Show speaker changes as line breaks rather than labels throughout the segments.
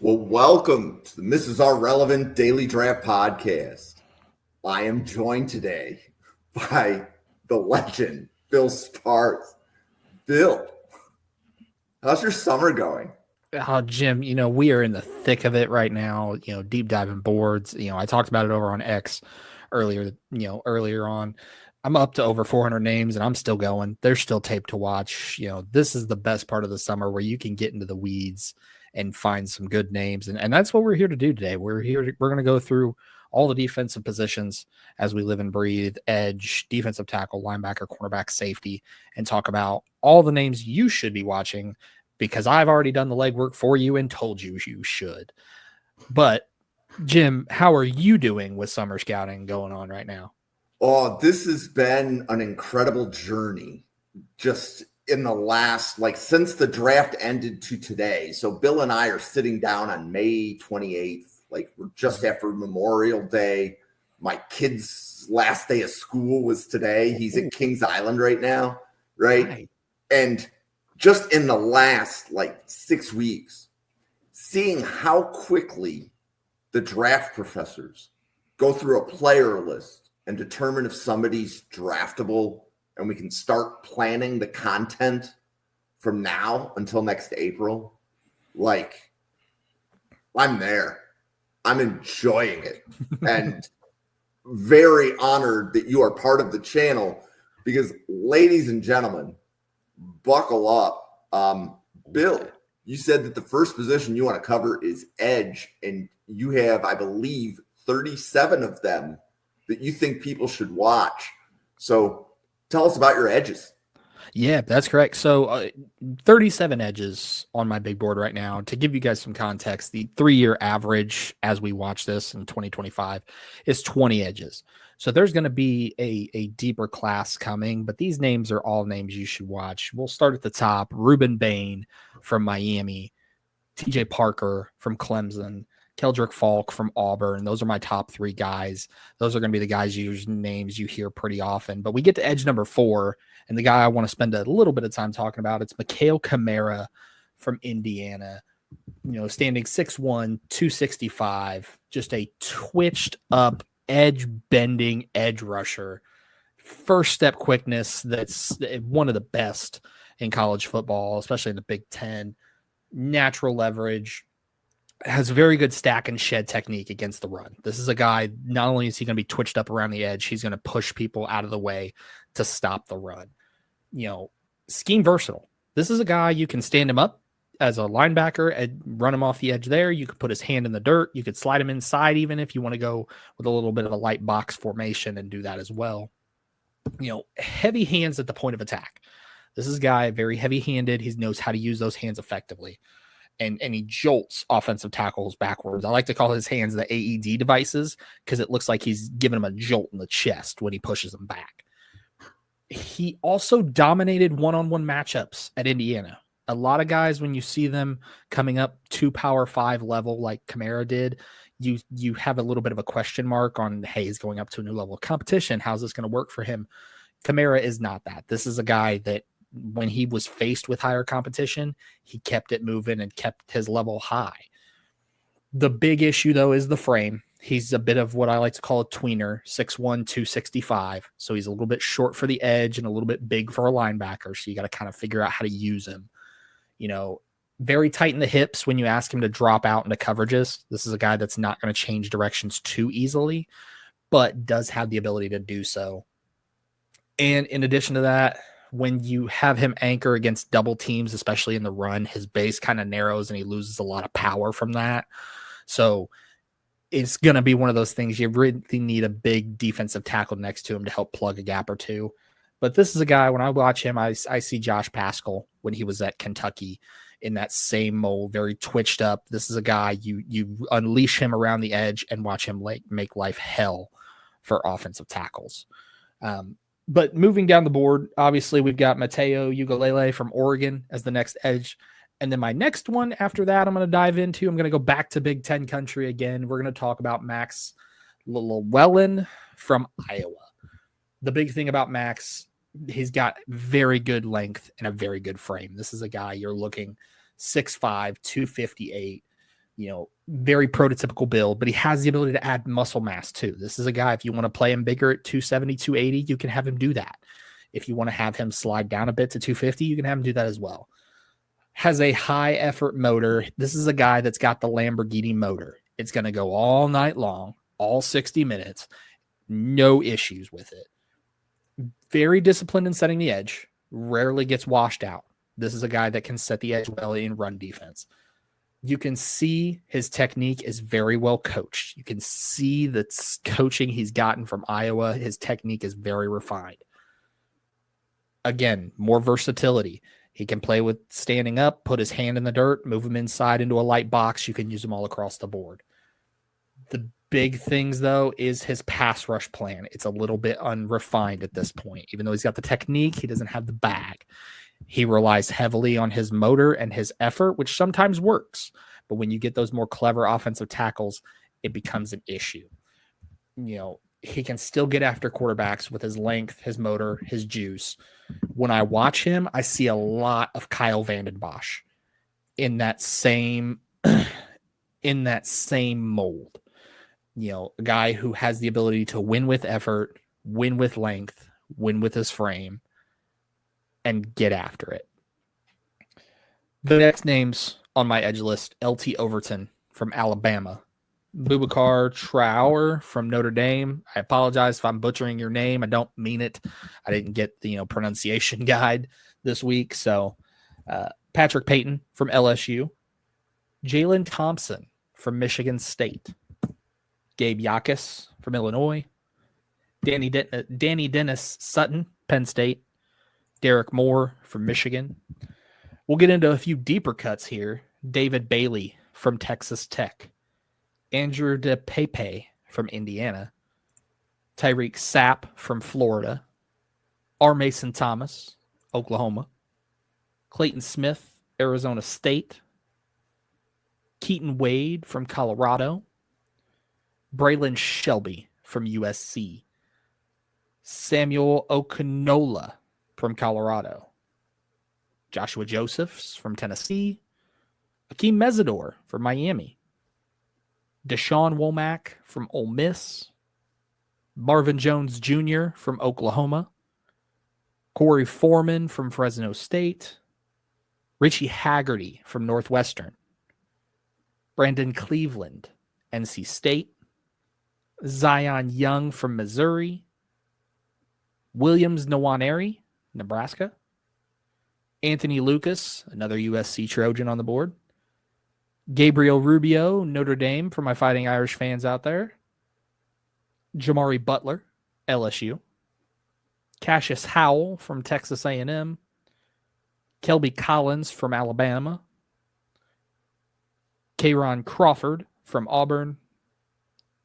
Well, welcome to the Mrs. R Relevant Daily Draft Podcast. I am joined today by the legend, Bill Sparks. Bill, how's your summer going?
Oh, Jim, we are in the thick of it right now, deep diving boards. I talked about it over on X earlier on. I'm up to over 400 names and I'm still going. There's still tape to watch. This is the best part of the summer where you can get into the weeds and find some good names. And that's what we're here to do today. We're going to go through all the defensive positions as we live and breathe: edge, defensive tackle, linebacker, cornerback, safety, and talk about all the names you should be watching because I've already done the legwork for you and told you should. But Jim, how are you doing with summer scouting going on right now?
Oh, this has been an incredible journey just in the last, since the draft ended to today. So Bill and I are sitting down on May 28th, we're just after Memorial Day. My kid's last day of school was today. He's at Kings Island right now, right? And just in the last 6 weeks, seeing how quickly the draft professors go through a player list and determine if somebody's draftable, and we can start planning the content from now until next April. I'm there. I'm enjoying it. And very honored that you are part of the channel because, ladies and gentlemen, buckle up. Bill, you said that the first position you want to cover is edge, and you have, I believe, 37 of them that you think people should watch. So tell us about your edges.
Yeah, that's correct. So 37 edges on my big board right now. To give you guys some context, the 3-year average as we watch this in 2025 is 20 edges. So there's going to be a deeper class coming, but these names are all names you should watch. We'll start at the top. Ruben Bain from Miami, TJ Parker from Clemson, Keldrick Falk from Auburn. Those are my top 3 guys. Those are going to be the guys whose names you hear pretty often. But we get to edge number 4, and the guy I want to spend a little bit of time talking about, it's Mikhail Kamara from Indiana. Standing 6'1", 265, just a twitched up, edge bending edge rusher. First step quickness that's one of the best in college football, especially in the Big Ten. Natural leverage, has very good stack and shed technique against the run. This is a guy, not only is he going to be twitched up around the edge, he's going to push people out of the way to stop the run. Scheme versatile. This is a guy you can stand him up as a linebacker and run him off the edge there. You could put his hand in the dirt. You could slide him inside even if you want to go with a little bit of a light box formation and do that as well. Heavy hands at the point of attack. This is a guy very heavy-handed. He knows how to use those hands effectively. And he jolts offensive tackles backwards. I like to call his hands the AED devices because it looks like he's giving him a jolt in the chest when he pushes them back. He also dominated one-on-one matchups at Indiana. A lot of guys, when you see them coming up to Power 5 level like Kamara did, you have a little bit of a question mark on, hey, he's going up to a new level of competition. How's this going to work for him? Kamara is not that. This is a guy that when he was faced with higher competition, he kept it moving and kept his level high. The big issue, though, is the frame. He's a bit of what I like to call a tweener, 6'1", 265. So he's a little bit short for the edge and a little bit big for a linebacker. So you got to kind of figure out how to use him. Very tight in the hips when you ask him to drop out into coverages. This is a guy that's not going to change directions too easily, but does have the ability to do so. And in addition to that, when you have him anchor against double teams, especially in the run, his base kind of narrows and he loses a lot of power from that. So it's going to be one of those things you really need a big defensive tackle next to him to help plug a gap or two. But this is a guy, when I watch him, I see Josh Paschal when he was at Kentucky in that same mold, very twitched up. This is a guy you unleash him around the edge and watch him make life hell for offensive tackles. But moving down the board, obviously we've got Mateo Ugalele from Oregon as the next edge. And then my next one after that I'm going to dive into, I'm going to go back to Big Ten country again. We're going to talk about Max Llewellyn from Iowa. The big thing about Max, he's got very good length and a very good frame. This is a guy you're looking 6'5", 258, Very prototypical build, but he has the ability to add muscle mass too. This is a guy, if you want to play him bigger at 270, 280, you can have him do that. If you want to have him slide down a bit to 250, you can have him do that as well. Has a high effort motor. This is a guy that's got the Lamborghini motor. It's going to go all night long, all 60 minutes, no issues with it. Very disciplined in setting the edge, rarely gets washed out. This is a guy that can set the edge well in run defense. You can see his technique is very well coached. You can see the coaching he's gotten from Iowa. His technique is very refined. Again, more versatility. He can play with standing up, put his hand in the dirt, move him inside into a light box. You can use him all across the board. The big things, though, is his pass rush plan. It's a little bit unrefined at this point. Even though he's got the technique, he doesn't have the bag. He relies heavily on his motor and his effort, which sometimes works. But when you get those more clever offensive tackles, it becomes an issue. He can still get after quarterbacks with his length, his motor, his juice. When I watch him, I see a lot of Kyle Vanden Bosch in that same mold. A guy who has the ability to win with effort, win with length, win with his frame, and get after it. The next names on my edge list, LT Overton from Alabama, Boubacar Traore from Notre Dame. I apologize if I'm butchering your name. I don't mean it. I didn't get the pronunciation guide this week. So Patrick Payton from LSU, Jalen Thompson from Michigan State, Gabe Yakus from Illinois, Danny Dennis Sutton, Penn State, Derek Moore from Michigan. We'll get into a few deeper cuts here. David Bailey from Texas Tech, Andrew DePape from Indiana, Tyreek Sapp from Florida, R. Mason Thomas, Oklahoma, Clayton Smith, Arizona State, Keaton Wade from Colorado, Braylon Shelby from USC, Samuel Okunola from Colorado, Joshua Josephs from Tennessee, Akeem Mesidor from Miami, Deshaun Womack from Ole Miss, Marvin Jones Jr. from Oklahoma, Corey Foreman from Fresno State, Richie Haggerty from Northwestern, Brandon Cleveland, NC State, Zion Young from Missouri, Williams Nwaneri, Nebraska, Anthony Lucas, another USC Trojan on the board, Gabriel Rubio, Notre Dame, for my Fighting Irish fans out there, Jamari Butler, LSU, Cassius Howell from Texas A&M, Kelby Collins from Alabama, Kayron Crawford from Auburn,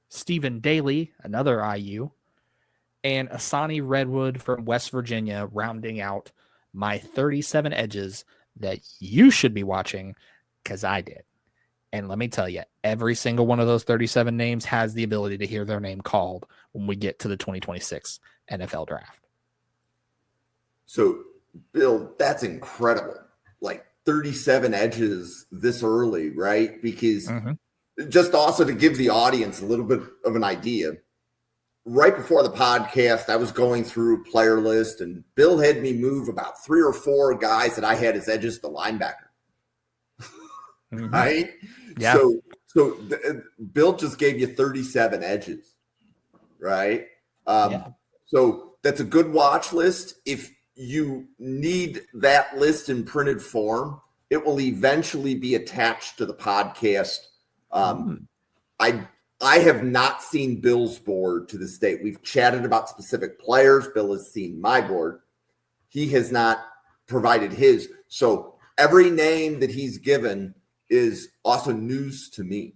Stephen Daly, another IU, and Asani Redwood from West Virginia, rounding out my 37 edges that you should be watching, because I did. And let me tell you, every single one of those 37 names has the ability to hear their name called when we get to the 2026 NFL draft.
So, Bill, that's incredible. Like 37 edges this early, right? Because just also to give the audience a little bit of an idea, right before the podcast, I was going through player list, and Bill had me move about 3 or 4 guys that I had as edges to linebacker. Right?
Yeah.
So Bill just gave you 37 edges, right? So that's a good watch list. If you need that list in printed form, it will eventually be attached to the podcast. I have not seen Bill's board to this date. We've chatted about specific players. Bill has seen my board. He has not provided his. So every name that he's given is also news to me.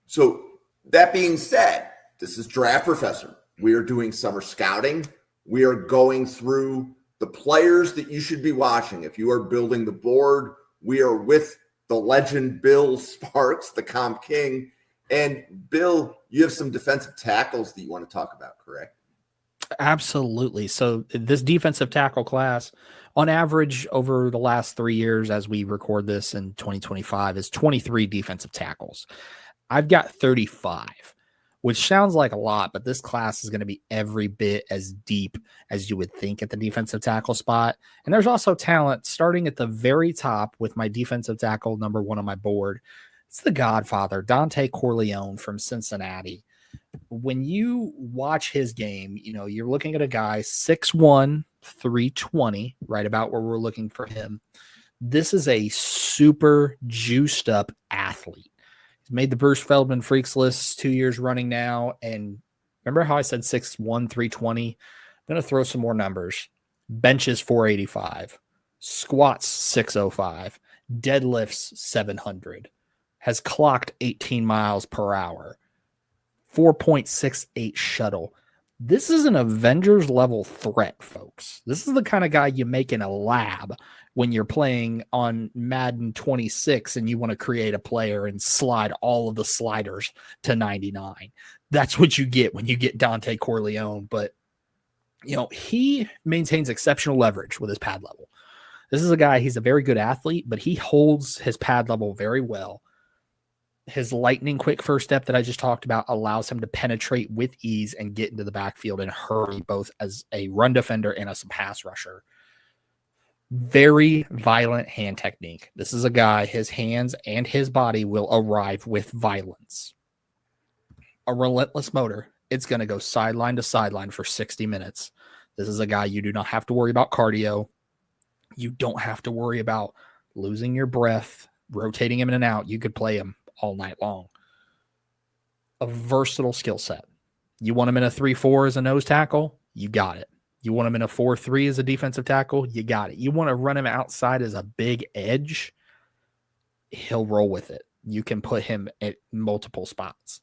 So that being said, this is Draft Professor. We are doing summer scouting. We are going through the players that you should be watching. If you are building the board, we are with the legend Bill Sparks, the Comp King. And Bill, you have some defensive tackles that you want to talk about, correct?
Absolutely. So this defensive tackle class, on average, over the last 3 years, as we record this in 2025, is 23 defensive tackles. I've got 35, which sounds like a lot, but this class is going to be every bit as deep as you would think at the defensive tackle spot. And there's also talent starting at the very top with my defensive tackle number 1 on my board. It's the Godfather, Dante Corleone from Cincinnati. When you watch his game, you're looking at a guy 6'1", 320, right about where we're looking for him. This is a super juiced up athlete. He's made the Bruce Feldman Freaks list 2 years running now. And remember how I said 6'1", 320? I'm going to throw some more numbers. Benches 485, squats 605, deadlifts 700, has clocked 18 miles per hour. 4.68 shuttle. This is an Avengers level threat, folks. This is the kind of guy you make in a lab when you're playing on Madden 26 and you want to create a player and slide all of the sliders to 99. That's what you get when you get Dante Corleone. But, he maintains exceptional leverage with his pad level. This is a guy, he's a very good athlete, but he holds his pad level very well. His lightning quick first step that I just talked about allows him to penetrate with ease and get into the backfield and hurry, both as a run defender and as a pass rusher. Very violent hand technique. This is a guy, his hands and his body will arrive with violence. A relentless motor. It's going to go sideline to sideline for 60 minutes. This is a guy you do not have to worry about cardio. You don't have to worry about losing your breath, rotating him in and out. You could play him all night long. A versatile skill set. You want him in a 3-4 as a nose tackle? You got it. You want him in a 4-3 as a defensive tackle? You got it. You want to run him outside as a big edge? He'll roll with it. You can put him at multiple spots.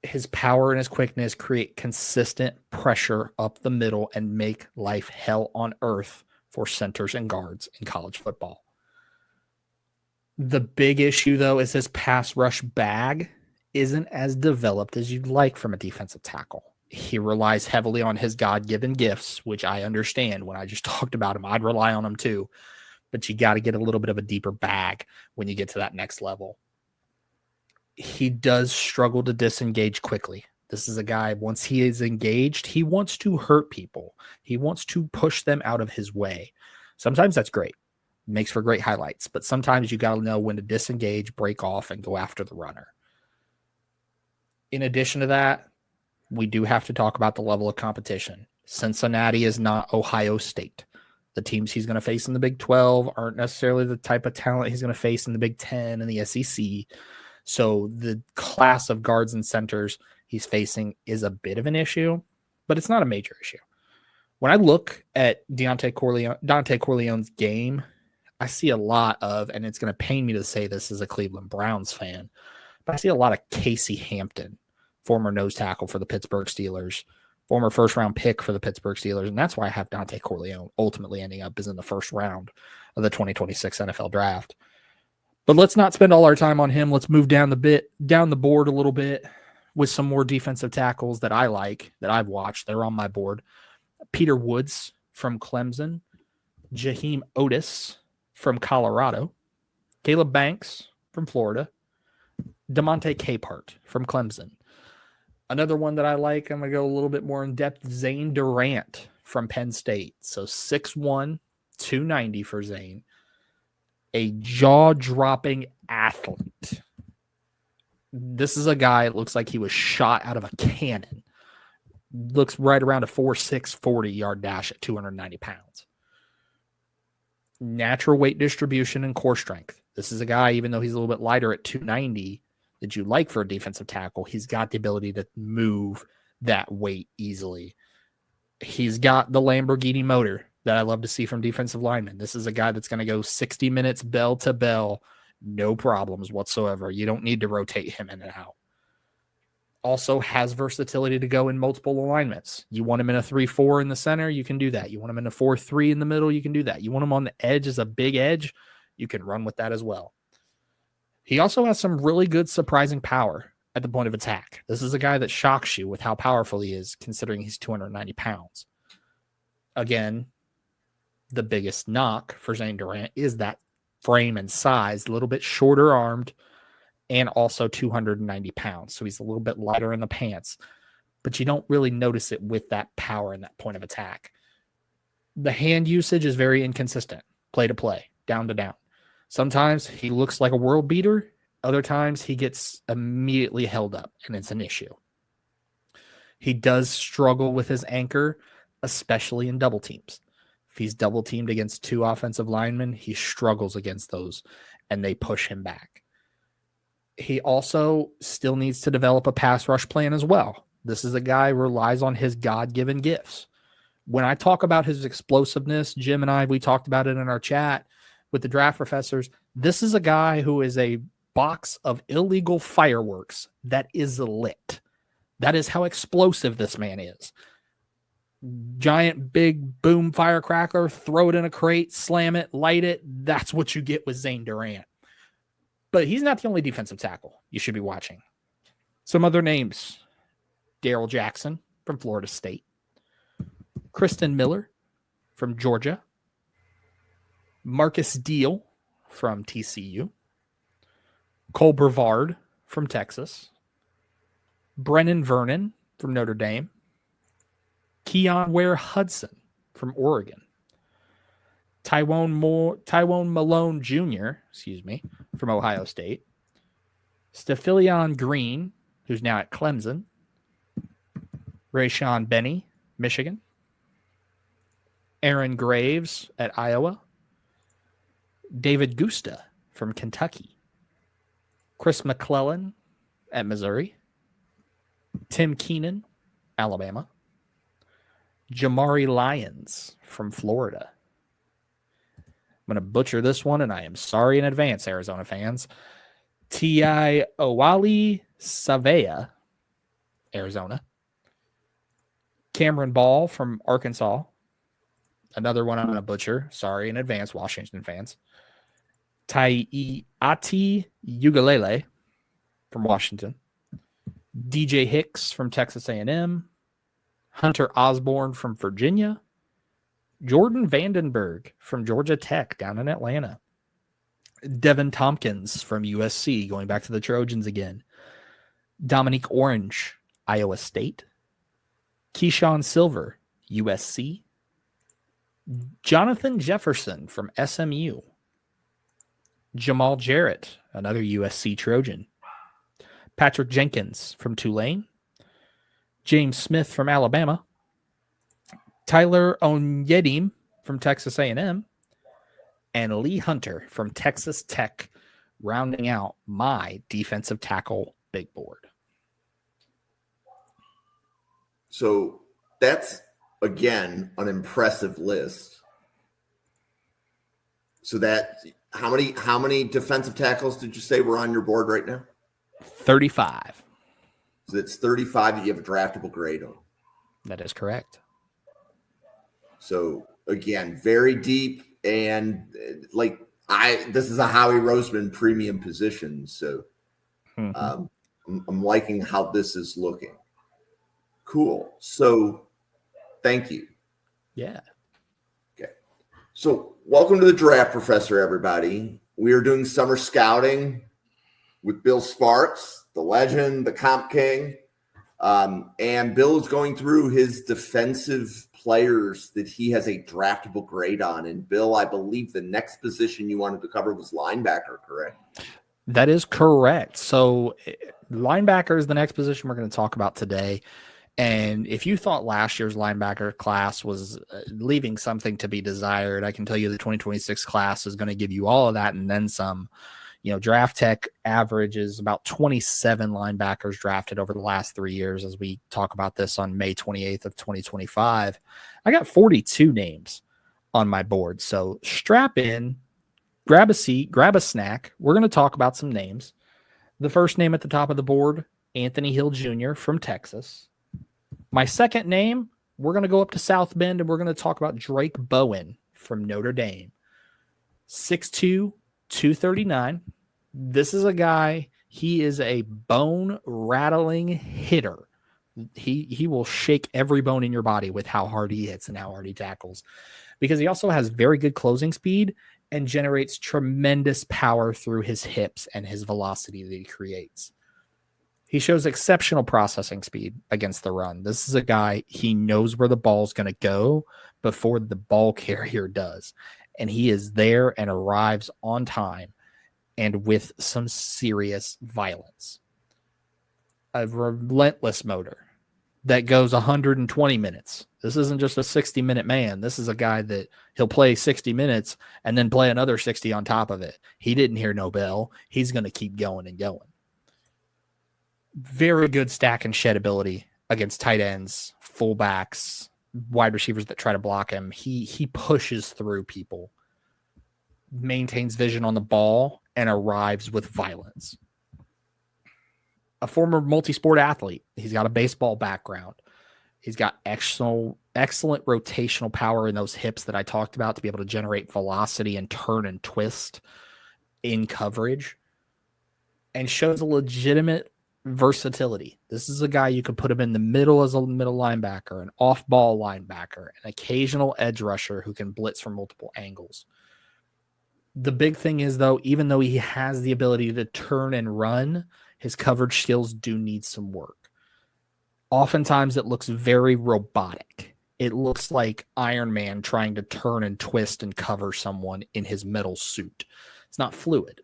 His power and his quickness create consistent pressure up the middle and make life hell on earth for centers and guards in college football. The big issue, though, is his pass rush bag isn't as developed as you'd like from a defensive tackle. He relies heavily on his God-given gifts, which I understand. When I just talked about him, I'd rely on him too. But you got to get a little bit of a deeper bag when you get to that next level. He does struggle to disengage quickly. This is a guy, once he is engaged, he wants to hurt people. He wants to push them out of his way. Sometimes that's great. Makes for great highlights. But sometimes you got to know when to disengage, break off, and go after the runner. In addition to that, we do have to talk about the level of competition. Cincinnati is not Ohio State. The teams he's going to face in the Big 12 aren't necessarily the type of talent he's going to face in the Big 10 and the SEC. So the class of guards and centers he's facing is a bit of an issue, but it's not a major issue. When I look at Dante Corleone's game, I see a lot of, and it's going to pain me to say this as a Cleveland Browns fan, but I see a lot of Casey Hampton, former nose tackle for the Pittsburgh Steelers, former first-round pick for the Pittsburgh Steelers, and that's why I have Dante Corleone ultimately ending up as in the first round of the 2026 NFL Draft. But let's not spend all our time on him. Let's move down the board a little bit with some more defensive tackles that I like, that I've watched. They're on my board. Peter Woods from Clemson, Jaheim Otis from Colorado, Caleb Banks from Florida, DeMonte Capehart from Clemson. Another one that I like, I'm going to go a little bit more in depth, Zane Durant from Penn State. So 6'1", 290 for Zane. A jaw-dropping athlete. This is a guy, it looks like he was shot out of a cannon. Looks right around a 4.6 40-yard dash at 290 pounds. Natural weight distribution and core strength. This is a guy, even though he's a little bit lighter at 290, that you like for a defensive tackle. He's got the ability to move that weight easily. He's got the Lamborghini motor that I love to see from defensive linemen. This is a guy that's going to go 60 minutes bell to bell, no problems whatsoever. You don't need to rotate him in and out. Also has versatility to go in multiple alignments. You want him in a 3-4 in the center, you can do that. You want him in a 4-3 in the middle, you can do that. You want him on the edge as a big edge, you can run with that as well. He also has some really good surprising power. at the point of attack. This is a guy that shocks you with how powerful he is, considering he's 290 pounds. Again, the biggest knock for Zane Durant is that frame and size, a little bit shorter armed, and also 290 pounds. So he's a little bit lighter in the pants, but you don't really notice it with that power and that point of attack. The hand usage is very inconsistent, play to play, down to down. Sometimes he looks like a world beater. Other times he gets immediately held up, and it's an issue. He does struggle with his anchor, especially in double teams. If he's double teamed against two offensive linemen, he struggles against those, and they push him back. He also still needs to develop a pass rush plan as well. This is a guy who relies on his God-given gifts. When I talk about his explosiveness, Jim and I, we talked about it in our chat with the draft professors. This is a guy who is a box of illegal fireworks that is lit. That is how explosive this man is. Giant, big boom firecracker, throw it in a crate, slam it, light it. That's what you get with Zane Durant. But he's not the only defensive tackle you should be watching. Some other names: Darrell Jackson from Florida State, Kristen Miller from Georgia, Marcus Deal from TCU, Cole Brevard from Texas, Brennan Vernon from Notre Dame, Keon Ware Hudson from Oregon, Tywone Malone Jr., from Ohio State, Stephilion Green, who's now at Clemson, Rayshawn Benny, Michigan, Aaron Graves at Iowa, David Gusta from Kentucky, Chris McClellan at Missouri, Tim Keenan, Alabama, Jamari Lyons from Florida. I'm going to butcher this one, and I am sorry in advance, Arizona fans. T.I. Owali Savea, Arizona. Cameron Ball from Arkansas. Another one I'm going to butcher. Sorry in advance, Washington fans. Taiati Ugalele from Washington. DJ Hicks from Texas A&M. Hunter Osborne from Virginia. Jordan Vandenberg from Georgia Tech down in Atlanta. Devin Tompkins from USC, going back to the Trojans again. Dominique Orange, Iowa State. Keyshawn Silver, USC. Jonathan Jefferson from SMU. Jamal Jarrett, another USC Trojan. Patrick Jenkins from Tulane. James Smith from Alabama. Tyler Onyedim from Texas A&M. And Lee Hunter from Texas Tech, rounding out my defensive tackle big board.
So that's, again, an impressive list. So that how many defensive tackles did you say were on your board right now?
35.
So it's 35 that you have a draftable grade on.
That is correct.
So again, very deep, and this is a Howie Roseman premium position. So I'm liking how this is looking. Cool. So thank you.
Yeah.
Okay. So welcome to the Draft Professor, everybody. We are doing summer scouting with Bill Sparks, the legend, the comp king. And Bill is going through his defensive players that he has a draftable grade on. And Bill, I believe the next position you wanted to cover was linebacker, correct?
That is correct. So linebacker is the next position we're going to talk about today. And if you thought last year's linebacker class was leaving something to be desired, I can tell you the 2026 class is going to give you all of that and then some. Draft Tech averages about 27 linebackers drafted over the last 3 years as we talk about this on May 28th of 2025. I got 42 names on my board. So strap in, grab a seat, grab a snack. We're going to talk about some names. The first name at the top of the board, Anthony Hill Jr. from Texas. My second name, we're going to go up to South Bend and we're going to talk about Drake Bowen from Notre Dame. 6'2", 239. This is a guy, He is a bone rattling hitter. He will shake every bone in your body with how hard he hits and how hard he tackles, because he also has very good closing speed and generates tremendous power through his hips and his velocity that he creates. He shows exceptional processing speed against the run. This is a guy, he knows where the ball's going to go before the ball carrier does. And he is there and arrives on time and with some serious violence. A relentless motor that goes 120 minutes. This isn't just a 60-minute man. This is a guy that he'll play 60 minutes and then play another 60 on top of it. He didn't hear no bell. He's going to keep going and going. Very good stack and shed ability against tight ends, fullbacks, wide receivers that try to block him. He pushes through people, maintains vision on the ball, and arrives with violence. A former multi-sport athlete. He's got a baseball background. He's got excellent rotational power in those hips that I talked about to be able to generate velocity and turn and twist in coverage, and shows a legitimate versatility. This is a guy you could put him in the middle as a middle linebacker, an off-ball linebacker, an occasional edge rusher who can blitz from multiple angles. The big thing is, though, even though he has the ability to turn and run, his coverage skills do need some work. Oftentimes, it looks very robotic. It looks like Iron Man trying to turn and twist and cover someone in his metal suit. It's not fluid.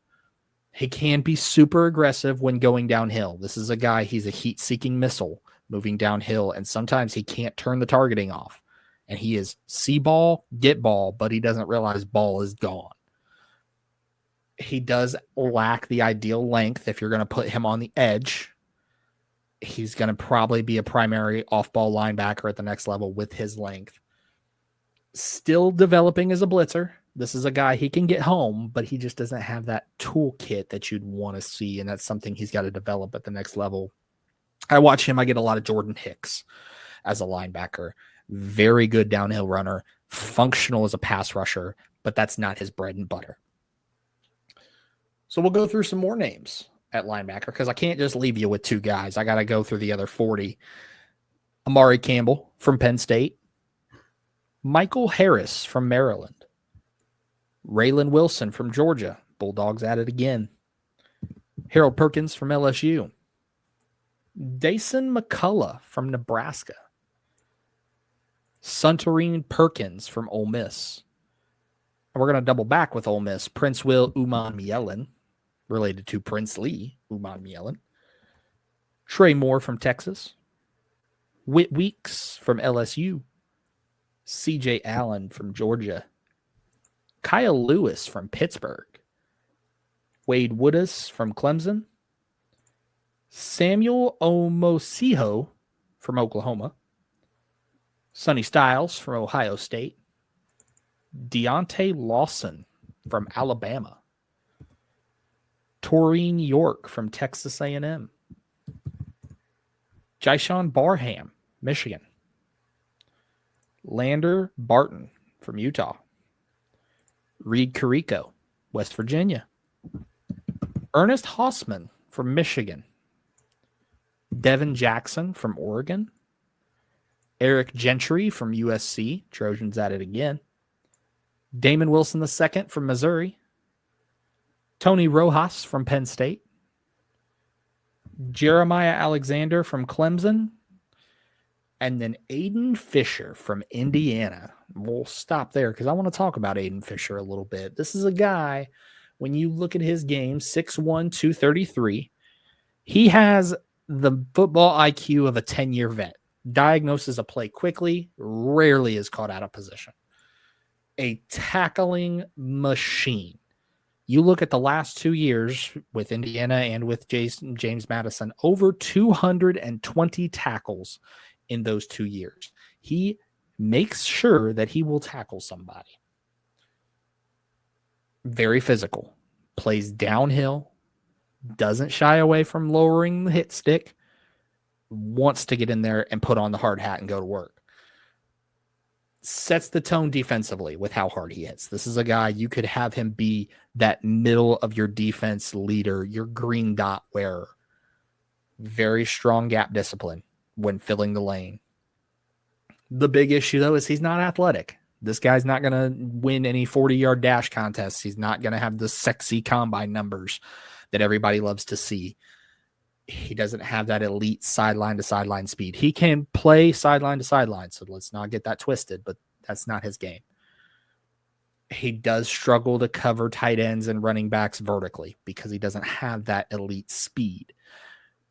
He can be super aggressive when going downhill. This is a guy, he's a heat-seeking missile moving downhill, and sometimes he can't turn the targeting off. And he is see ball, get ball, but he doesn't realize ball is gone. He does lack the ideal length. If you're going to put him on the edge, he's going to probably be a primary off-ball linebacker at the next level with his length. Still developing as a blitzer. This is a guy, he can get home, but he just doesn't have that toolkit that you'd want to see, and that's something he's got to develop at the next level. I watch him. I get a lot of Jordan Hicks as a linebacker. Very good downhill runner, functional as a pass rusher, but that's not his bread and butter. So we'll go through some more names at linebacker because I can't just leave you with two guys. I got to go through the other 40. Amari Campbell from Penn State. Michael Harris from Maryland. Raylan Wilson from Georgia. Bulldogs at it again. Harold Perkins from LSU. Dason McCullough from Nebraska. Suntarine Perkins from Ole Miss. And we're going to double back with Ole Miss. Prince Will Umanmielen, related to Princely Umanmielen. Trey Moore from Texas. Whit Weeks from LSU. CJ Allen from Georgia. Kyle Lewis from Pittsburgh. Wade Woodus from Clemson. Samuel Omosiho from Oklahoma. Sonny Styles from Ohio State. Deontay Lawson from Alabama. Taurine York from Texas A&M. Jyshawn Barham, Michigan. Lander Barton from Utah. Reed Carrico, West Virginia. Ernest Hausman from Michigan. Devin Jackson from Oregon. Eric Gentry from USC. Trojans at it again. Damon Wilson II from Missouri. Tony Rojas from Penn State. Jeremiah Alexander from Clemson. And then Aiden Fisher from Indiana. We'll stop there because I want to talk about Aiden Fisher a little bit. This is a guy, when you look at his game, 6'1", 233, he has the football IQ of a 10-year vet. Diagnoses a play quickly, rarely is caught out of position. A tackling machine. You look at the last 2 years with Indiana and with James Madison, over 220 tackles in those 2 years. He makes sure that he will tackle somebody. Very physical. Plays downhill. Doesn't shy away from lowering the hit stick. Wants to get in there and put on the hard hat and go to work. sets the tone defensively with how hard he hits. This is a guy you could have him be that middle of your defense leader, your green dot wearer. Very strong gap discipline when filling the lane. The big issue, though, is he's not athletic. This guy's not going to win any 40-yard dash contests. He's not going to have the sexy combine numbers that everybody loves to see. He doesn't have that elite sideline-to-sideline speed. He can play sideline-to-sideline, so let's not get that twisted, but that's not his game. He does struggle to cover tight ends and running backs vertically because he doesn't have that elite speed.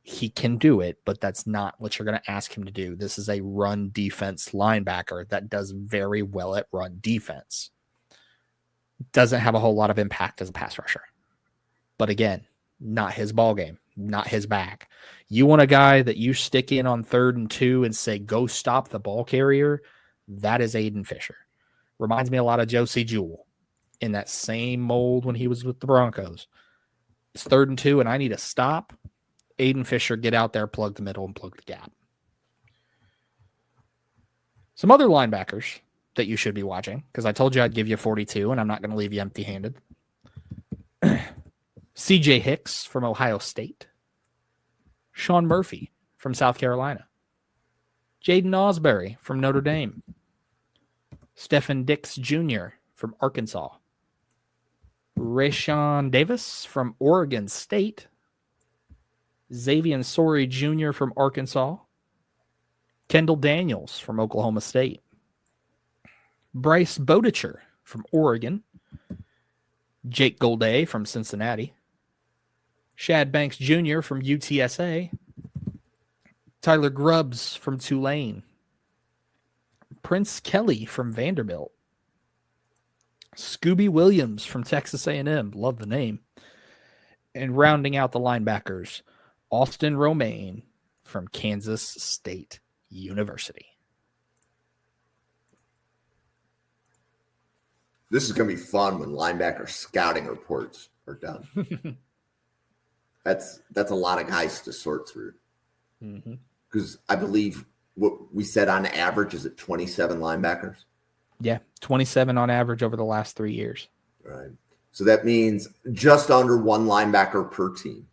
He can do it, but that's not what you're going to ask him to do. This is a run defense linebacker that does very well at run defense. Doesn't have a whole lot of impact as a pass rusher. But again, not his ball game, not his bag. You want a guy that you stick in on 3rd and 2 and say, go stop the ball carrier. That is Aiden Fisher. Reminds me a lot of Josie Jewell in that same mold when he was with the Broncos. It's 3rd and 2 and I need a stop. Aiden Fisher, get out there, plug the middle, and plug the gap. Some other linebackers that you should be watching, because I told you I'd give you 42, and I'm not going to leave you empty-handed. C.J. Hicks from Ohio State. Sean Murphy from South Carolina. Jaden Osbury from Notre Dame. Stephen Dix Jr. from Arkansas. Rayshawn Davis from Oregon State. Xavier Sorey Jr. from Arkansas. Kendall Daniels from Oklahoma State. Bryce Bodicher from Oregon. Jake Golday from Cincinnati. Shad Banks Jr. from UTSA. Tyler Grubbs from Tulane. Prince Kelly from Vanderbilt. Scooby Williams from Texas A&M. Love the name. And rounding out the linebackers, Austin Romaine from Kansas State University.
This is going to be fun when linebacker scouting reports are done. That's a lot of guys to sort through. Because I believe what we said on average is at 27 linebackers.
Yeah, 27 on average over the last 3 years.
Right. So that means just under one linebacker per team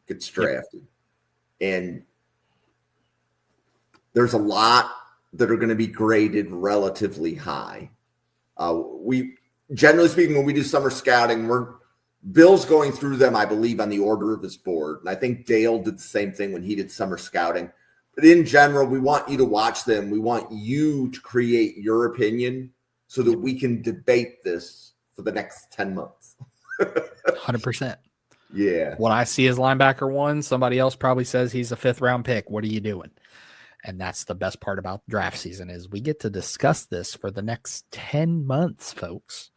gets drafted. Yep. And there's a lot that are going to be graded relatively high. We generally speaking, when we do summer scouting, Bill's going through them, I believe, on the order of his board. And I think Dale did the same thing when he did summer scouting. But in general, we want you to watch them. We want you to create your opinion so that we can debate this for the next 10 months.
100%.
Yeah.
When I see his linebacker 1, somebody else probably says he's a 5th round pick. What are you doing? And that's the best part about draft season is we get to discuss this for the next 10 months, folks.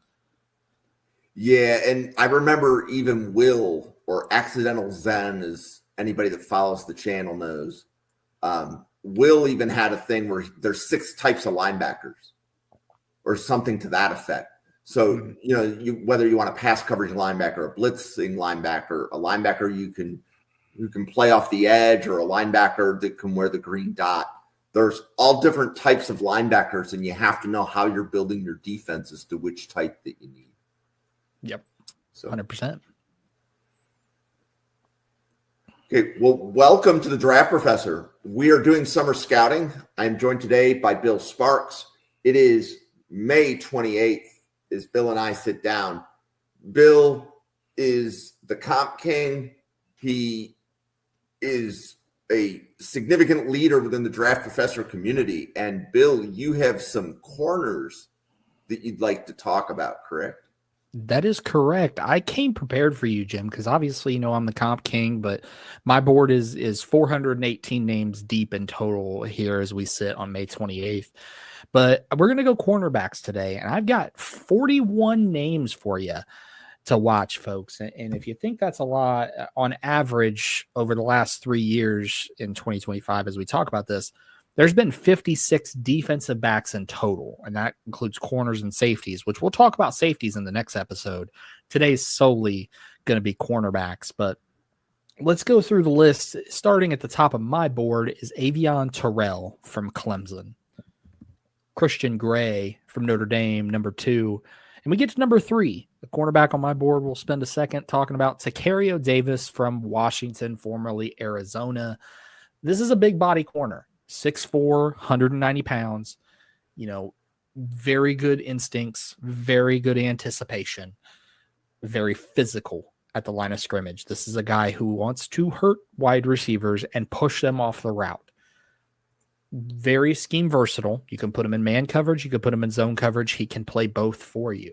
Yeah, and I remember even Will, or Accidental Zen, as anybody that follows the channel knows, Will even had a thing where there's 6 types of linebackers or something to that effect. So, whether you want a pass coverage linebacker, a blitzing linebacker, a linebacker you can play off the edge, or a linebacker that can wear the green dot. There's all different types of linebackers, and you have to know how you're building your defense as to which type that you need.
Yep.
So
100%.
Okay, well, welcome to the Draft Professor. We are doing summer scouting. I am joined today by Bill Sparks. It is May 28th as Bill and I sit down. Bill is the comp king. He is a significant leader within the Draft Professor community. And Bill, you have some corners that you'd like to talk about, correct?
That is correct. I came prepared for you, Jim, because obviously, I'm the comp king, but my board is 418 names deep in total here as we sit on May 28th. But we're going to go cornerbacks today, and I've got 41 names for you to watch, folks. And if you think that's a lot, on average over the last 3 years in 2025, as we talk about this, there's been 56 defensive backs in total, and that includes corners and safeties, which we'll talk about safeties in the next episode. Today's solely going to be cornerbacks, but let's go through the list. Starting at the top of my board is Avion Terrell from Clemson. Christian Gray from Notre Dame, number 2. And we get to number 3, the cornerback on my board. We'll spend a second talking about Tacario Davis from Washington, formerly Arizona. This is a big body corner, 6'4", 190 pounds, very good instincts, very good anticipation, very physical at the line of scrimmage. This is a guy who wants to hurt wide receivers and push them off the route. Very scheme versatile. You can put him in man coverage. You can put him in zone coverage. He can play both for you.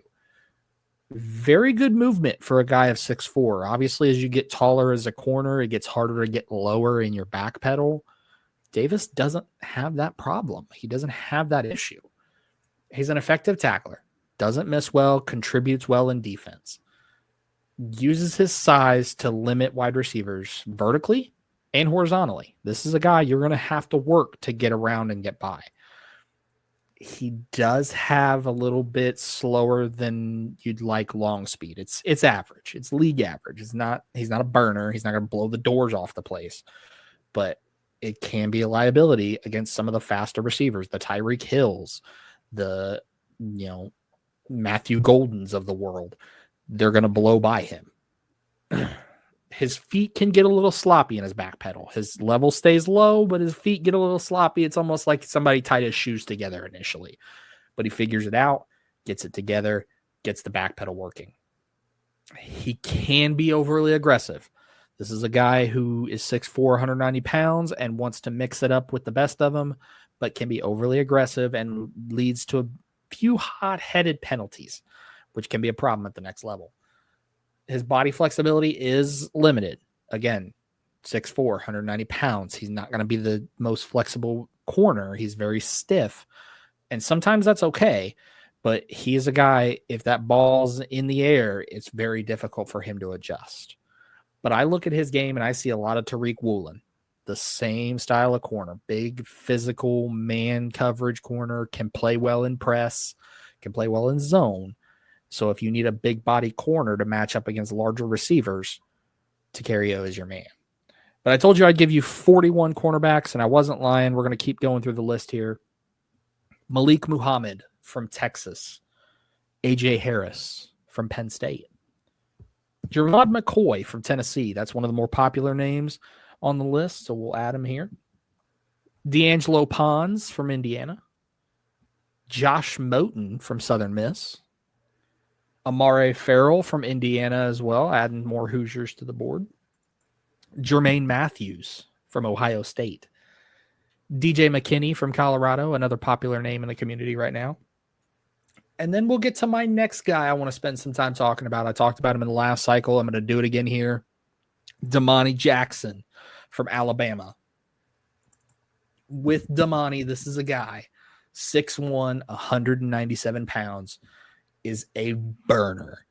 Very good movement for a guy of 6'4". Obviously, as you get taller as a corner, it gets harder to get lower in your back pedal. Davis doesn't have that problem. He doesn't have that issue. He's an effective tackler. Doesn't miss well, contributes well in defense. Uses his size to limit wide receivers vertically and horizontally. This is a guy you're going to have to work to get around and get by. He does have a little bit slower than you'd like long speed. It's average. It's league average. He's not a burner. He's not going to blow the doors off the place. But it can be a liability against some of the faster receivers, the Tyreek Hills, the Matthew Goldens of the world. They're going to blow by him. His feet can get a little sloppy in his back pedal. His level stays low, but his feet get a little sloppy. It's almost like somebody tied his shoes together initially, but he figures it out, gets it together, gets the back pedal working. He can be overly aggressive. This is a guy who is 6'4", 190 pounds and wants to mix it up with the best of them, but can be overly aggressive and leads to a few hot-headed penalties, which can be a problem at the next level. His body flexibility is limited. Again, 6'4", 190 pounds. He's not going to be the most flexible corner. He's very stiff. And sometimes that's okay. But he is a guy, if that ball's in the air, it's very difficult for him to adjust. But I look at his game and I see a lot of Tariq Woolen. The same style of corner. Big, physical, man coverage corner. Can play well in press. Can play well in zone. So if you need a big body corner to match up against larger receivers, Tacario is your man. But I told you I'd give you 41 cornerbacks, and I wasn't lying. We're going to keep going through the list here. Malik Muhammad from Texas. A.J. Harris from Penn State. Gerard McCoy from Tennessee. That's one of the more popular names on the list, so we'll add him here. D'Angelo Pons from Indiana. Josh Moten from Southern Miss. Amare Farrell from Indiana as well, adding more Hoosiers to the board. Jermaine Matthews from Ohio State. DJ McKinney from Colorado, another popular name in the community right now. And then we'll get to my next guy I want to spend some time talking about. I talked about him in the last cycle. I'm going to do it again here. Damani Jackson from Alabama. With Damani, this is a guy, 6'1", 197 pounds, is a burner.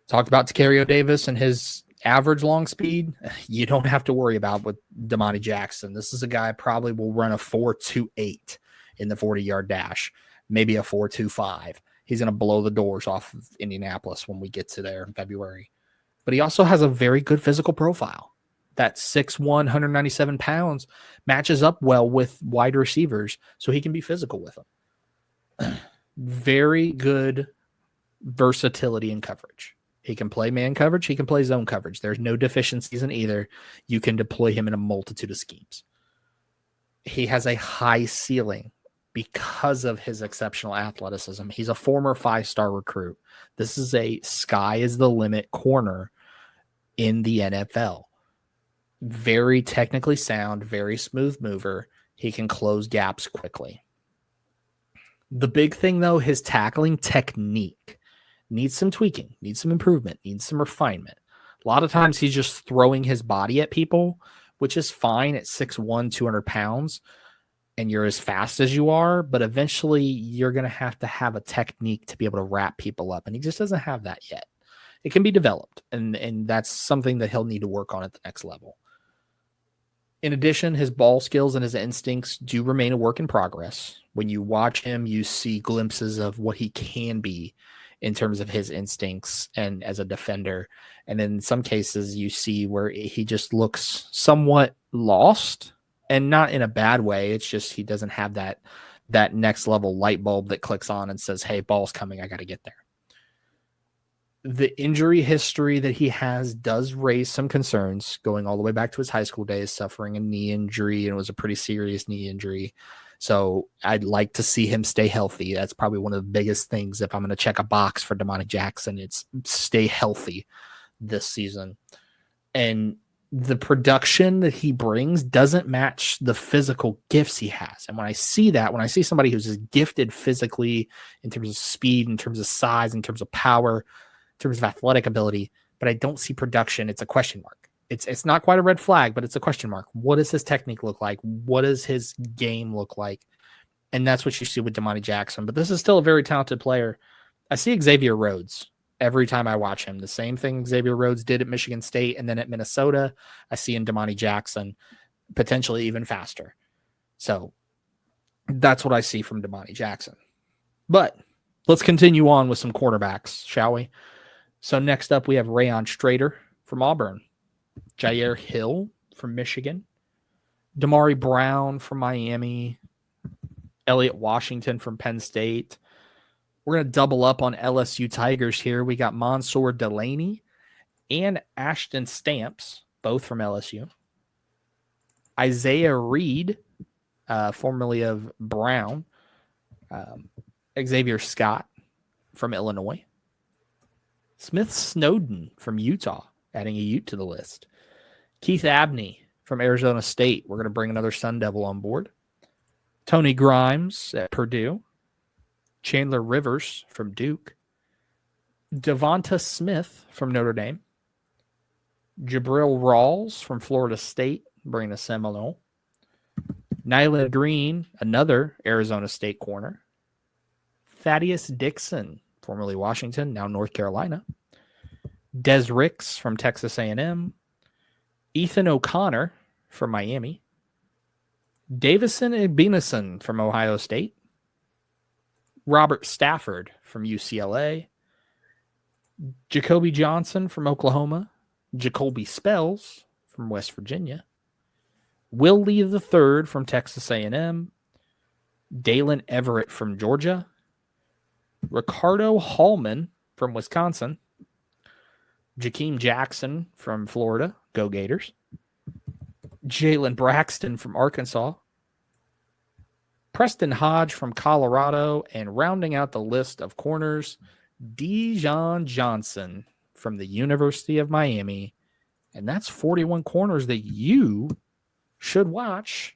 Talked about Tacario Davis and his average long speed. You don't have to worry about with Damani Jackson. This is a guy probably will run a 4.28 in the 40-yard dash, maybe a 4.25. He's going to blow the doors off of Indianapolis when we get to there in February. But he also has a very good physical profile. That 6'1", 197 pounds matches up well with wide receivers, so he can be physical with them. Very good versatility in coverage. He can play man coverage. He can play zone coverage. There's no deficiencies in either. You can deploy him in a multitude of schemes. He has a high ceiling because of his exceptional athleticism. He's a former 5-star recruit. This is a sky is the limit corner in the NFL. Very technically sound, very smooth mover. He can close gaps quickly. The big thing, though, his tackling technique needs some tweaking, needs some improvement, needs some refinement. A lot of times he's just throwing his body at people, which is fine at 6'1", 200 pounds, and you're as fast as you are, but eventually you're going to have a technique to be able to wrap people up, and he just doesn't have that yet. It can be developed, and that's something that he'll need to work on at the next level. In addition, his ball skills and his instincts do remain a work in progress. When you watch him, you see glimpses of what he can be in terms of his instincts and as a defender. And in some cases, you see where he just looks somewhat lost, and not in a bad way. It's just he doesn't have that that next level light bulb that clicks on and says, hey, ball's coming, I got to get there. The injury history that he has does raise some concerns, going all the way back to his high school days, suffering a knee injury, and it was a pretty serious knee injury. So I'd like to see him stay healthy. That's probably one of the biggest things. If I'm going to check a box for Damani Jackson, it's stay healthy this season. And the production that he brings doesn't match the physical gifts he has. And when I see that, when I see somebody who's as gifted physically in terms of speed, in terms of size, in terms of power, in terms of athletic ability, but I don't see production, it's a question mark. It's not quite a red flag, but it's a question mark. What does his technique look like? What does his game look like? And that's what you see with Damani Jackson. But this is still a very talented player. I see Xavier Rhodes every time I watch him. The same thing Xavier Rhodes did at Michigan State and then at Minnesota, I see in Damani Jackson, potentially even faster. So that's what I see from Damani Jackson. But let's continue on with some quarterbacks, shall we? So next up, we have Rayon Strader from Auburn, Jair Hill from Michigan, Damari Brown from Miami, Elliott Washington from Penn State. We're going to double up on LSU Tigers here. We got Mansour Delaney and Ashton Stamps, both from LSU. Isaiah Reed, formerly of Brown. Xavier Scott from Illinois. Smith Snowden from Utah, adding a Ute to the list. Keith Abney from Arizona State. We're going to bring another Sun Devil on board. Tony Grimes at Purdue. Chandler Rivers from Duke. Devonta Smith from Notre Dame. Jabril Rawls from Florida State, bringing the Seminole. Nyland Green, another Arizona State corner. Thaddeus Dixon, formerly Washington, now North Carolina. Des Ricks from Texas A&M. Ethan O'Connor from Miami. Davison Igbinosun from Ohio State. Robert Stafford from UCLA. Jacoby Johnson from Oklahoma. Jacoby Spells from West Virginia. Will Lee III from Texas A&M. Dalen Everett from Georgia. Ricardo Hallman from Wisconsin. Jakeem Jackson from Florida. Go Gators. Jalen Braxton from Arkansas. Preston Hodge from Colorado. And rounding out the list of corners, Dijon Johnson from the University of Miami. And that's 41 corners that you should watch,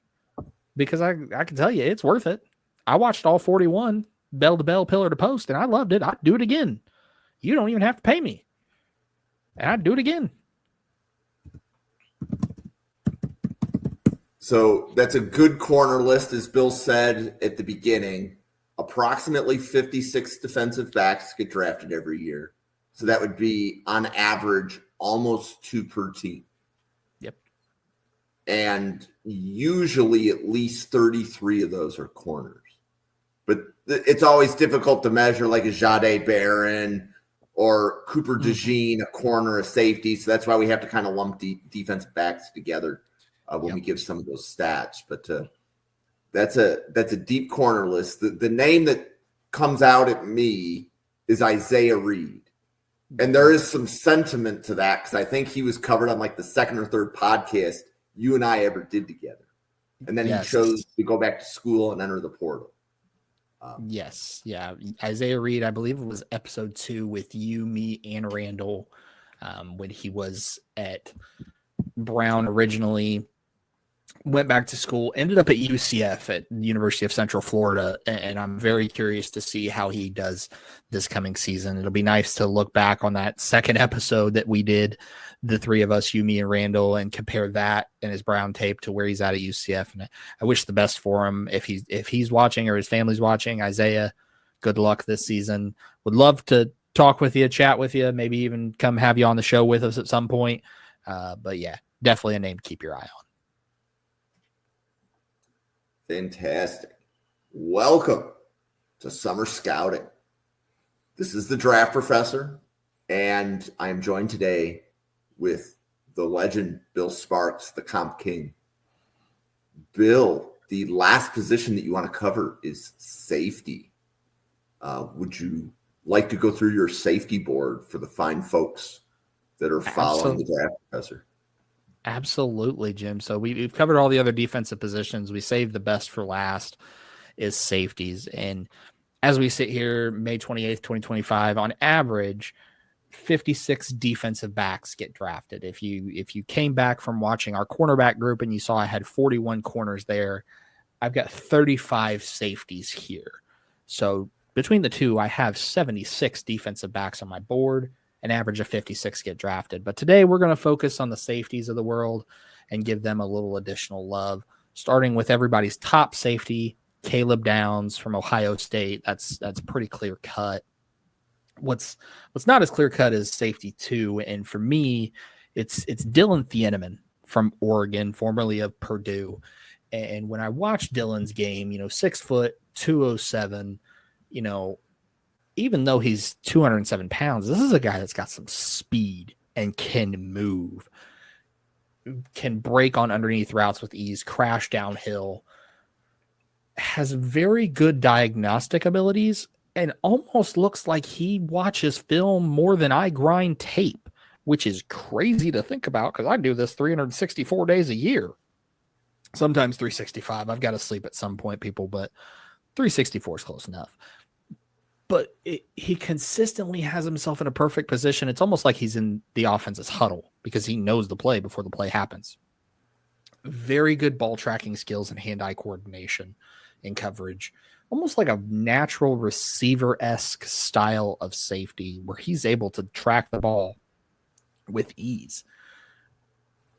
because I can tell you it's worth it. I watched all 41 bell to bell, pillar to post, and I loved it. I'd do it again. You don't even have to pay me. And I'd do it again.
So that's a good corner list, as Bill said at the beginning. Approximately 56 defensive backs get drafted every year. So that would be, on average, almost 2 per team.
Yep.
And usually at least 33 of those are corners. But it's always difficult to measure, like a Jahdae Barron or Cooper DeJean, a corner, a safety. So that's why we have to kind of lump defensive backs together when we give some of those stats. But that's a deep corner list. The name that comes out at me is Isaiah Reed. And there is some sentiment to that, because I think he was covered on like the second or third podcast you and I ever did together. And then he chose to go back to school and enter the portal.
Yes. Yeah. Isaiah Reed, I believe it was episode 2 with you, me, and Randall, when he was at Brown originally, went back to school, ended up at UCF at the University of Central Florida. And I'm very curious to see how he does this coming season. It'll be nice to look back on that second episode that we did, the three of us, you, me, and Randall, and compare that and his Brown tape to where he's at UCF. And I wish the best for him. If he's watching or his family's watching, Isaiah, good luck this season. Would love to talk with you, chat with you, maybe even come have you on the show with us at some point. But yeah, definitely a name to keep your eye on.
Fantastic. Welcome to Summer Scouting. This is the Draft Professor, and I am joined today with the legend, Bill Sparks, the Comp King. Bill, the last position that you want to cover is safety. Would you like to go through your safety board for the fine folks that are following the draft, Professor?
Absolutely, Jim. So we've covered all the other defensive positions. We saved the best for last is safeties. And as we sit here, May 28th, 2025, on average, 56 defensive backs get drafted. If you came back from watching our cornerback group and you saw I had 41 corners there, I've got 35 safeties here. So between the two, I have 76 defensive backs on my board. An average of 56 get drafted. But today we're going to focus on the safeties of the world and give them a little additional love, starting with everybody's top safety, Caleb Downs from Ohio State. That's pretty clear cut. What's not as clear cut as safety 2, and for me, it's Dylan Thieneman from Oregon, formerly of Purdue. And when I watched Dylan's game, 6 foot, 207, even though he's 207 pounds, this is a guy that's got some speed and can move, can break on underneath routes with ease, crash downhill, has very good diagnostic abilities, and almost looks like he watches film more than I grind tape, which is crazy to think about because I do this 364 days a year. Sometimes 365. I've got to sleep at some point, people, but 364 is close enough. But he consistently has himself in a perfect position. It's almost like he's in the offense's huddle because he knows the play before the play happens. Very good ball tracking skills and hand-eye coordination in coverage. Almost like a natural receiver-esque style of safety where he's able to track the ball with ease.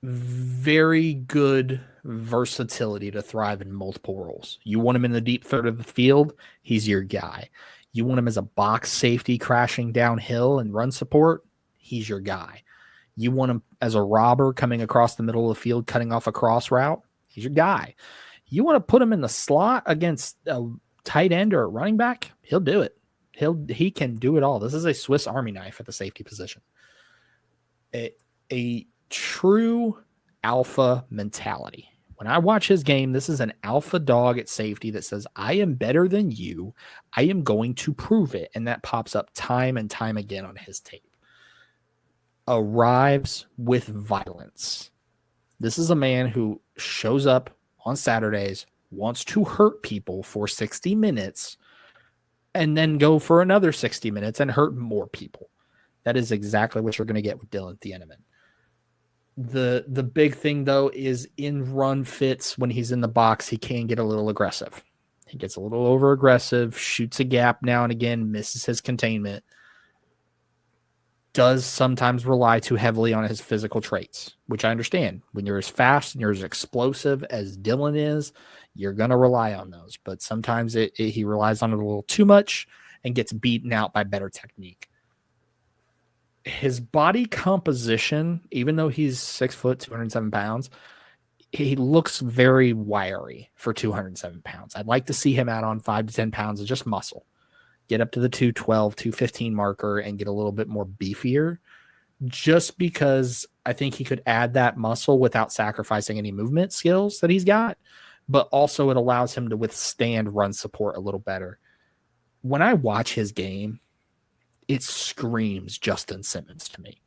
Very good versatility to thrive in multiple roles. You want him in the deep third of the field, he's your guy. You want him as a box safety crashing downhill and run support, he's your guy. You want him as a robber coming across the middle of the field, cutting off a cross route, he's your guy. You want to put him in the slot against a tight end or a running back, he'll do it. He can do it all. This is a Swiss Army knife at the safety position. A true alpha mentality. When I watch his game, this is an alpha dog at safety that says, I am better than you. I am going to prove it. And that pops up time and time again on his tape. Arrives with violence. This is a man who shows up on Saturdays, wants to hurt people for 60 minutes, and then go for another 60 minutes and hurt more people. That is exactly what you're going to get with Dylan Thieneman. The big thing, though, is in run fits when he's in the box, he can get a little aggressive. He gets a little over aggressive, shoots a gap now and again, misses his containment, does sometimes rely too heavily on his physical traits, which I understand. When you're as fast and you're as explosive as Dylan is, you're going to rely on those. But sometimes he relies on it a little too much and gets beaten out by better technique. His body composition, even though he's 6 foot, 207 pounds, he looks very wiry for 207 pounds. I'd like to see him out on 5 to 10 pounds of just muscle. Get up to the 212, 215 marker and get a little bit more beefier, just because I think he could add that muscle without sacrificing any movement skills that he's got, but also it allows him to withstand run support a little better. When I watch his game, it screams Justin Simmons to me.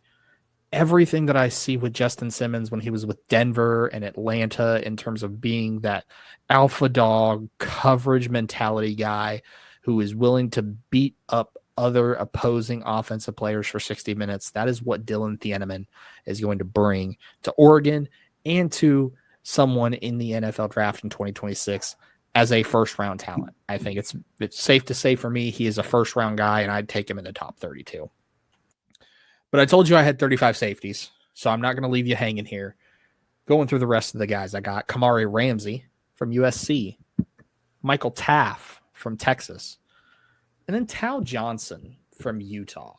Everything that I see with Justin Simmons when he was with Denver and Atlanta in terms of being that alpha dog coverage mentality guy who is willing to beat up other opposing offensive players for 60 minutes, that is what Dylan Thieneman is going to bring to Oregon and to someone in the NFL draft in 2026 as a first-round talent. I think it's safe to say for me, he is a first-round guy, and I'd take him in the top 32. But I told you I had 35 safeties, so I'm not going to leave you hanging here. Going through the rest of the guys, I got Kamari Ramsey from USC, Michael Taff from Texas, and then Tal Johnson from Utah.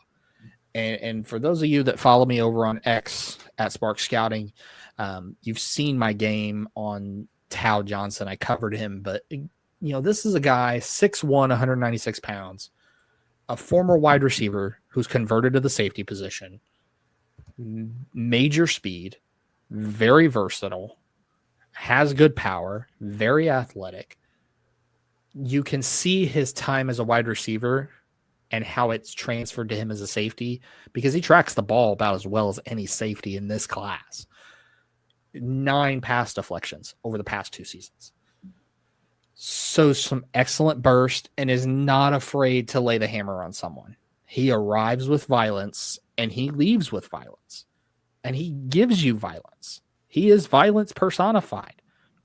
And for those of you that follow me over on X at Spark Scouting, you've seen my game on Tal Johnson. I covered him, but this is a guy 6'1", 196 pounds, a former wide receiver who's converted to the safety position, major speed, very versatile, has good power, very athletic. You can see his time as a wide receiver and how it's transferred to him as a safety because he tracks the ball about as well as any safety in this class. 9 pass deflections over the past 2 seasons. So some excellent burst and is not afraid to lay the hammer on someone. He arrives with violence and he leaves with violence. And he gives you violence. He is violence personified.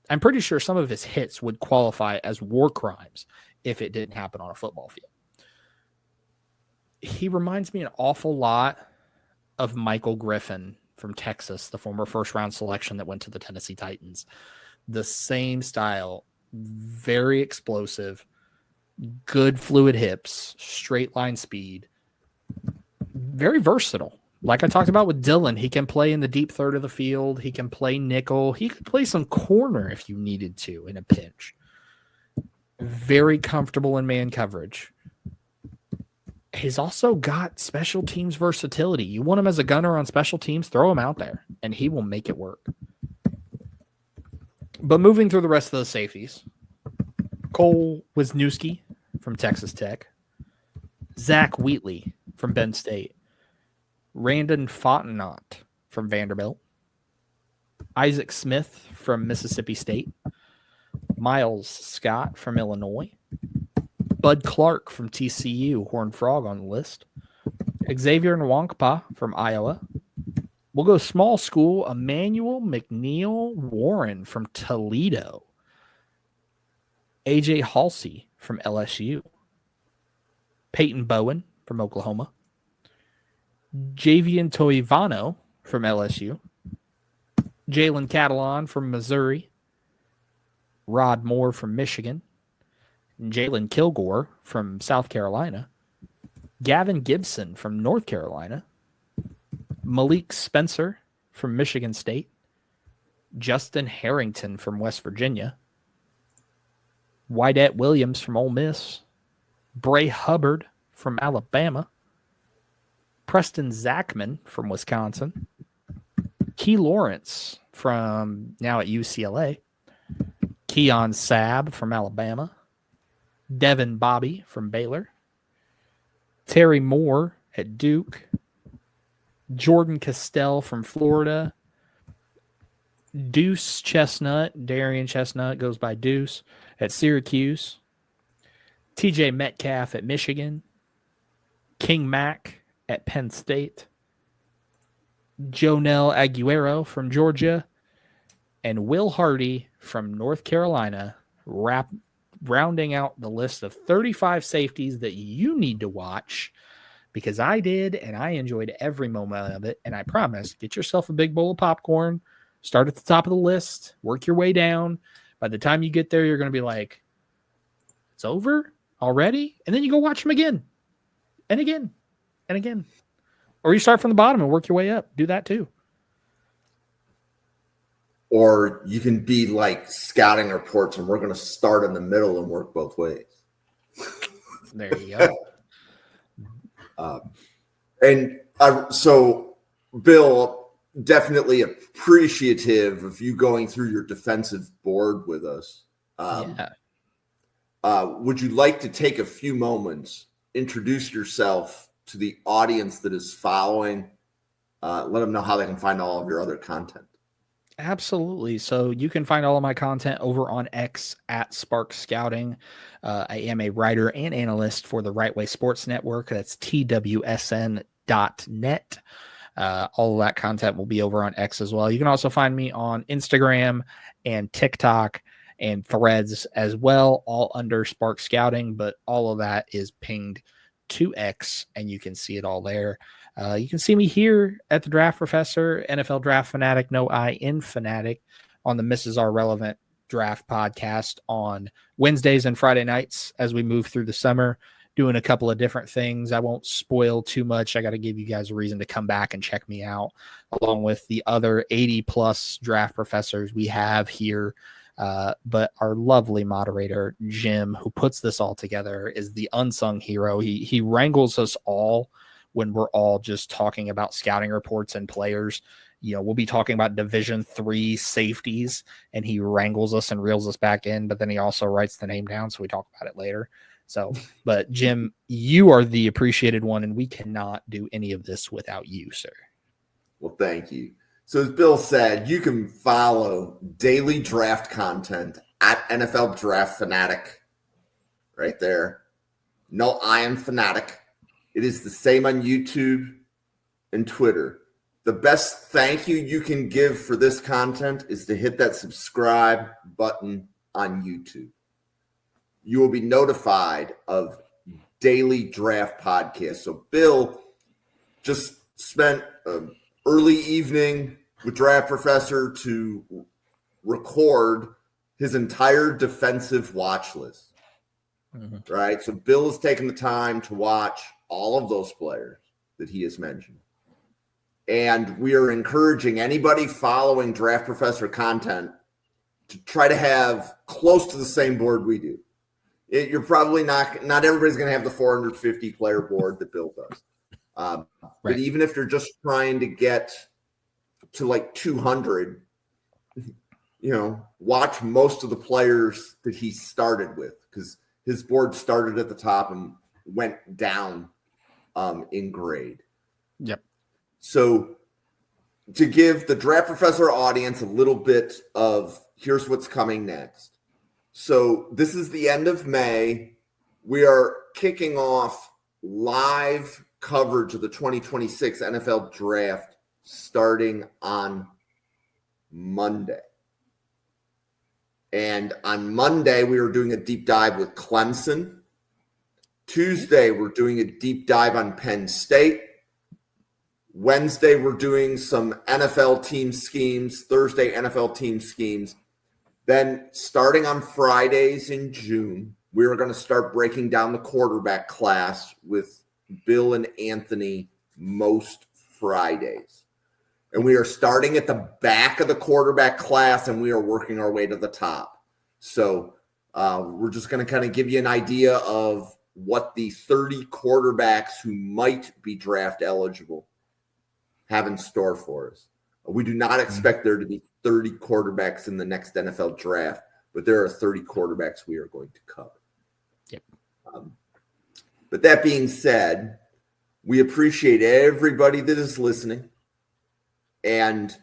I'm pretty sure some of his hits would qualify as war crimes if it didn't happen on a football field. He reminds me an awful lot of Michael Griffin from Texas, the former first-round selection that went to the Tennessee Titans. The same style, very explosive, good fluid hips, straight line speed, very versatile. Like I talked about with Dylan, he can play in the deep third of the field. He can play nickel. He could play some corner if you needed to in a pinch. Very comfortable in man coverage. He's also got special teams versatility. You want him as a gunner on special teams, throw him out there, and he will make it work. But moving through the rest of the safeties, Cole Wisniewski from Texas Tech, Zach Wheatley from Penn State, Randon Fontenot from Vanderbilt, Isaac Smith from Mississippi State, Miles Scott from Illinois, Bud Clark from TCU, Horned Frog on the list, Xavier Nwankpa from Iowa. We'll go small school, Emmanuel McNeil Warren from Toledo, AJ Halsey from LSU, Peyton Bowen from Oklahoma, Javian Toivano from LSU, Jalen Catalon from Missouri, Rod Moore from Michigan, Jalen Kilgore from South Carolina, Gavin Gibson from North Carolina, Malik Spencer from Michigan State, Justin Harrington from West Virginia, Wydett Williams from Ole Miss, Bray Hubbard from Alabama, Preston Zachman from Wisconsin, Key Lawrence from now at UCLA, Keon Sabb from Alabama, Devin Bobby from Baylor, Terry Moore at Duke, Jordan Castell from Florida, Deuce Chestnut, Darian Chestnut goes by Deuce at Syracuse, TJ Metcalf at Michigan, King Mack at Penn State, Jonel Aguero from Georgia, and Will Hardy from North Carolina, rounding out the list of 35 safeties that you need to watch, because I did, and I enjoyed every moment of it. And I promise, get yourself a big bowl of popcorn, start at the top of the list, work your way down. By the time you get there, you're going to be like, it's over already? And then you go watch them again and again and again. Or you start from the bottom and work your way up. Do that too.
Or you can be like scouting reports and we're going to start in the middle and work both ways.
There you go.
So, Bill, definitely appreciative of you going through your defensive board with us. Would you like to take a few moments, introduce yourself to the audience that is following, let them know how they can find all of your other content?
Absolutely. So you can find all of my content over on X at Spark Scouting. I am a writer and analyst for the Right Way Sports Network. That's TWSN.net. All of that content will be over on X as well. You can also find me on Instagram and TikTok and Threads as well, all under Spark Scouting, but all of that is pinged to X and you can see it all there. You can see me here at the Draft Professor, NFL Draft Fanatic, no I in Fanatic, on the Mrs. R Relevant Draft podcast on Wednesdays and Friday nights as we move through the summer, doing a couple of different things. I won't spoil too much. I got to give you guys a reason to come back and check me out, along with the other 80-plus draft professors we have here. But our lovely moderator, Jim, who puts this all together, is the unsung hero. He wrangles us all when we're all just talking about scouting reports and players. We'll be talking about Division III safeties, and he wrangles us and reels us back in, but then he also writes the name down, so we talk about it later. So, but Jim, you are the appreciated one, and we cannot do any of this without you, sir.
Well, thank you. So as Bill said, you can follow daily draft content at NFL Draft Fanatic right there. No, I am Fanatic. It is the same on YouTube and Twitter. The best thank you can give for this content is to hit that subscribe button on YouTube. You will be notified of daily draft podcasts. So Bill just spent an early evening with Draft Professor to record his entire defensive watch list. Mm-hmm. Right? So Bill has taken the time to watch all of those players that he has mentioned. And we are encouraging anybody following Draft Professor content to try to have close to the same board we do. You're probably not everybody's going to have the 450 player board that Bill does. Right. But even if you're just trying to get to like 200, watch most of the players that he started with, because his board started at the top and went down in grade.
Yep.
So to give the Draft Professor audience a little bit of here's what's coming next. So this is the end of May. We are kicking off live coverage of the 2026 NFL Draft starting on Monday. And on Monday, we are doing a deep dive with Clemson. Tuesday, we're doing a deep dive on Penn State. Wednesday, we're doing some NFL team schemes. Thursday, NFL team schemes. Then starting on Fridays in June, we're going to start breaking down the quarterback class with Bill and Anthony most Fridays. And we are starting at the back of the quarterback class, and we are working our way to the top. So we're just going to kind of give you an idea of what the 30 quarterbacks who might be draft eligible have in store for us. We do not expect there to be 30 quarterbacks in the next NFL draft, but there are 30 quarterbacks we are going to cover.
Yep.
But that being said, we appreciate everybody that is listening. And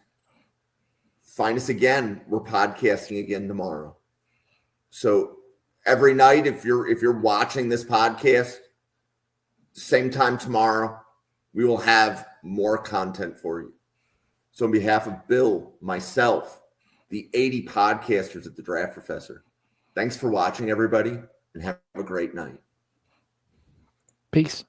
find us again. We're podcasting again tomorrow. So every night, if you're watching this podcast, same time tomorrow, we will have more content for you. So on behalf of Bill, myself, the 80 podcasters at the Draft Professor, thanks for watching, everybody, and have a great night.
Peace.